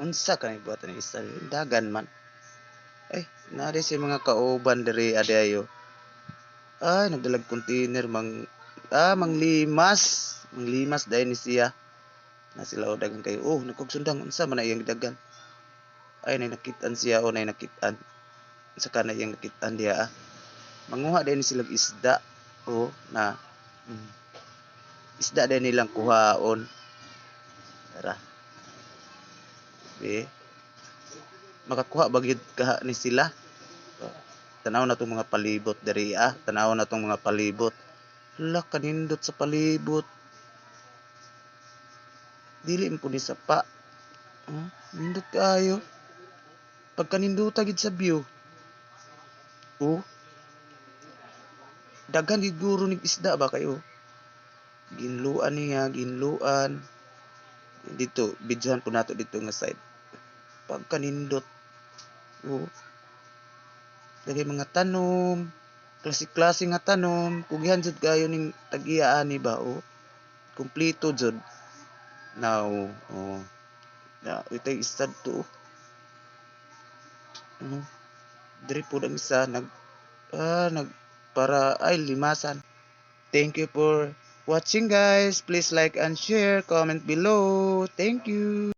Unsa ka buhat ni isda dagan man. Ay, nari si mga kauban diri adayo. Ay, nagdalag container manglimas. Manglimas dahil ni siya. Na sila o dagan kayo. Oh, nagkogsundang unsa man na iyang dagan. Ay, nakitaan siya o nakitaan. Sa kana iyang nakitaan diya. Manguha din sila isda. O, na isda din nilang kuhaon. Tara. Okay. Makakuha bagyod kaha ni sila. Tanaw na tong mga palibot diri Tanaw na tong mga palibot. Hala, kanindot sa palibot. Dili mo ni sapa. Nindot kayo. Pagkanindota gid sa view. Daghan gid guro nig isda ba kayo? Ginluan niya, ginluan. Dito, bidyohan po nato dito nga side. Pagkanindot. Dagay mga tanom, klase-klase nga tanom, kugihan jud kayo ning tag-iya ani ba Kompleto jud. Now, itay istad to. Diri po ang isa para ay limasan. Thank you for watching guys. Please like and share, comment below. Thank you.